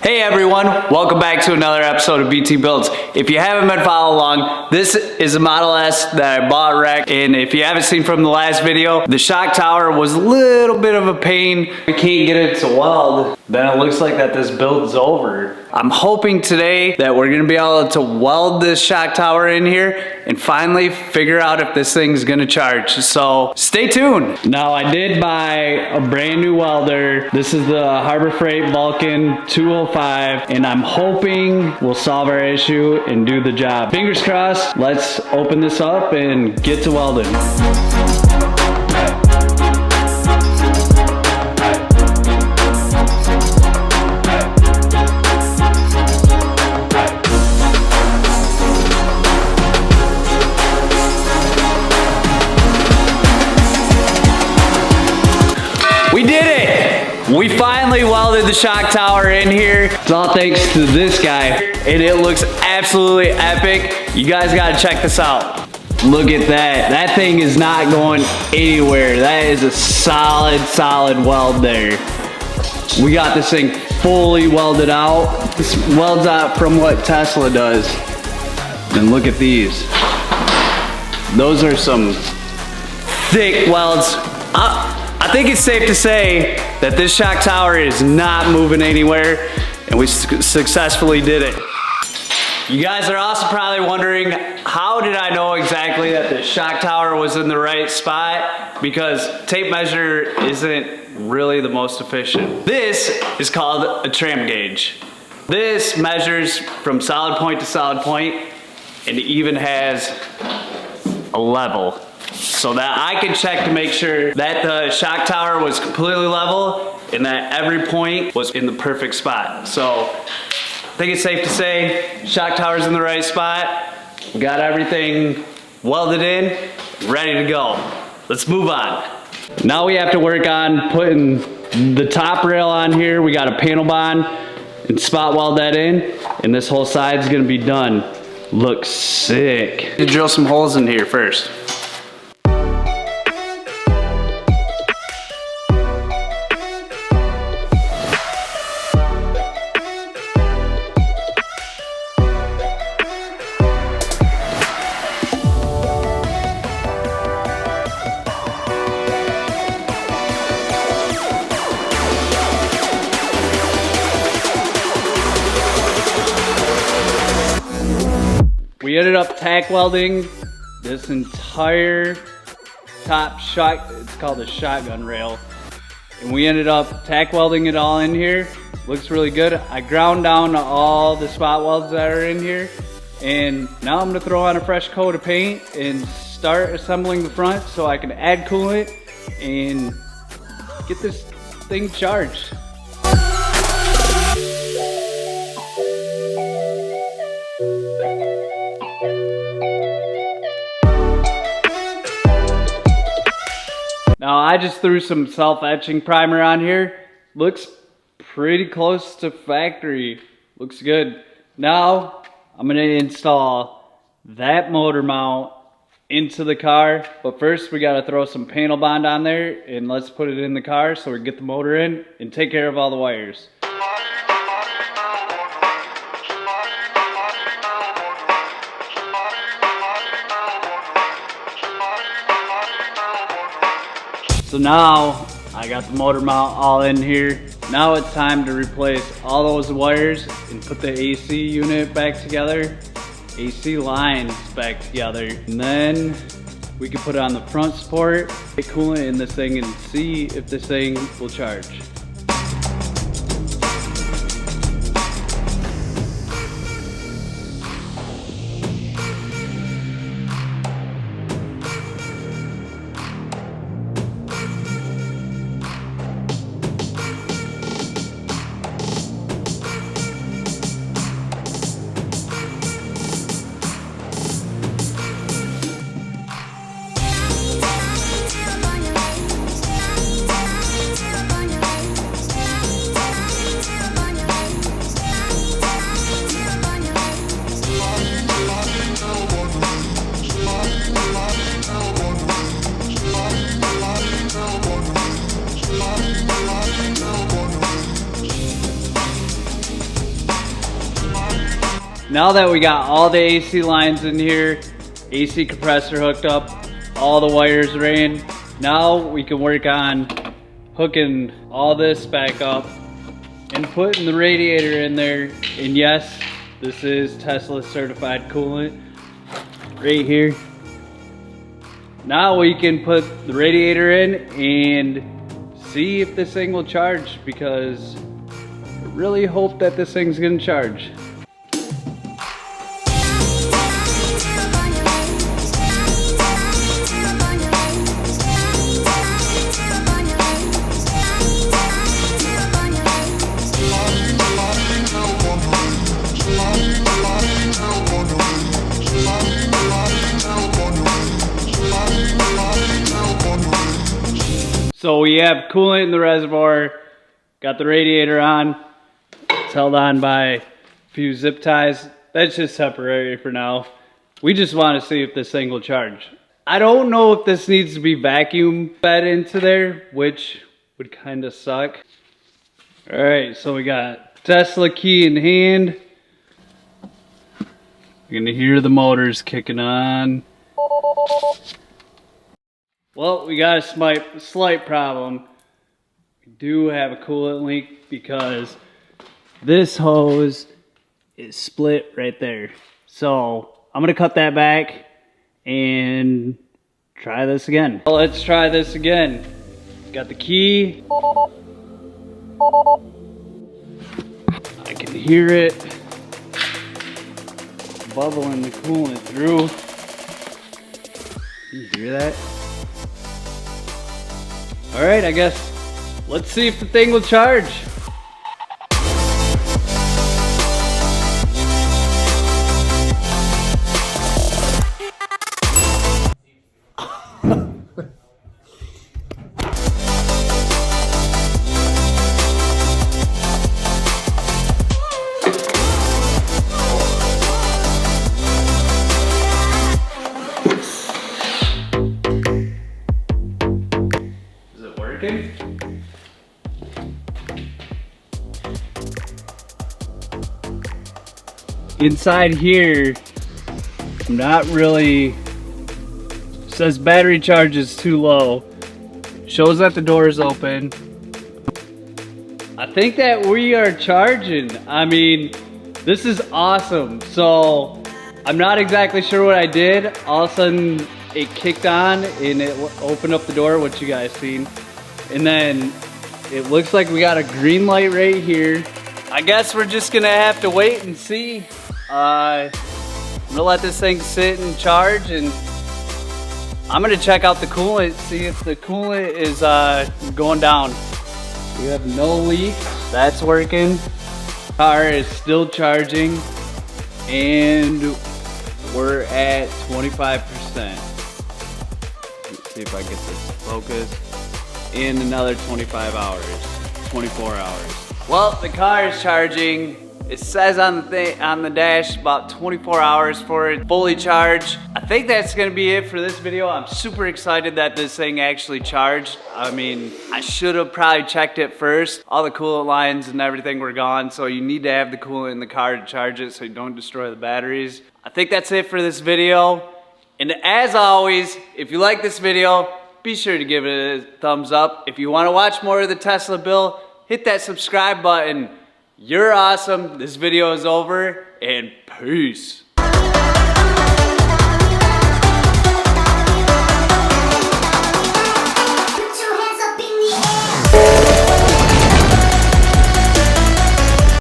Hey everyone, welcome back to another episode of BT Builds. If you haven't been following along, this is a Model S that I bought wrecked, and if you haven't seen from the last video, the shock tower was a little bit of a pain. We can't get it to weld. Then it looks like that this build's over. I'm hoping today that we're gonna be able to weld this shock tower in here and finally figure out if this thing's gonna charge. So stay tuned. Now I did buy a brand new welder. This is the Harbor Freight Vulcan 205, and I'm hoping we'll solve our issue and do the job. Fingers crossed. Let's open this up and get to welding. We did it! We finally welded the shock tower in here. It's all thanks to this guy, and it looks absolutely epic. You guys gotta check this out. Look at that. That thing is not going anywhere. That is a solid weld there. We got this thing fully welded out. This welds out from what Tesla does. And look at these. Those are some thick welds. I think it's safe to say that this shock tower is not moving anywhere, and we successfully did it. You guys are also probably wondering, how did I know exactly that the shock tower was in the right spot? Because tape measure isn't really the most efficient. This is called a tram gauge. This measures from solid point to solid point, and it even has a level, so that I can check to make sure that the shock tower was completely level and that every point was in the perfect spot. So I think it's safe to say shock tower's in the right spot. We got everything welded in, ready to go. Let's move on. Now we have to work on putting the top rail on here. We got a panel bond and spot weld that in, and this whole side's gonna be done. Looks sick. Drill some holes in here first. We ended up tack welding this entire top shock, it's called a shotgun rail. And we ended up tack welding it all in here. Looks really good. I ground down all the spot welds that are in here. And now I'm gonna throw on a fresh coat of paint and start assembling the front so I can add coolant and get this thing charged. Now I just threw some self-etching primer on here. Looks pretty close to factory. Looks good. Now I'm gonna install that motor mount into the car. But first we gotta throw some panel bond on there, and let's put it in the car so we get the motor in and take care of all the wires. So now I got the motor mount all in here. Now it's time to replace all those wires and put the AC unit back together, AC lines back together. And then we can put it on the front support, get coolant in this thing, and see if this thing will charge. now that we got all the AC lines in here, AC compressor hooked up, all the wires ran, now we can work on hooking all this back up and putting the radiator in there. And yes, this is Tesla certified coolant right here. Now we can put the radiator in and see if this thing will charge, because I really hope that this thing's gonna charge. So we have coolant in the reservoir, got the radiator on, it's held on by a few zip ties. That's just temporary for now. We just want to see if this thing will charge. I don't know if this needs to be vacuum fed into there, which would kind of suck. All right, so we got Tesla key in hand. You're gonna hear the motors kicking on. Well, we got a slight problem. We do have a coolant leak because this hose is split right there. So I'm gonna cut that back and try this again. Well, let's try this again. Got the key. I can hear it bubbling the coolant through. Can you hear that? All right, I guess let's see if the thing will charge. Inside here, I'm not really, says battery charge is too low. Shows that the door is open. I think that we are charging. I mean, this is awesome. So I'm not exactly sure what I did. All of a sudden it kicked on and it opened up the door, what you guys seen. And then it looks like we got a green light right here. I guess we're just gonna have to wait and see. I'm gonna let this thing sit and charge, and I'm gonna check out the coolant, see if the coolant is going down. We have no leaks, that's working. Car is still charging, and we're at 25%. Let's see if I get this focused. In another 24 hours. Well, the car is charging. It says on the dash about 24 hours for it fully charged. I think that's gonna be it for this video. I'm super excited that this thing actually charged. I mean, I should have probably checked it first. All the coolant lines and everything were gone, so you need to have the coolant in the car to charge it so you don't destroy the batteries. I think that's it for this video. And as always, if you like this video, be sure to give it a thumbs up. If you wanna watch more of the Tesla build, hit that subscribe button. You're awesome. This video is over, and peace.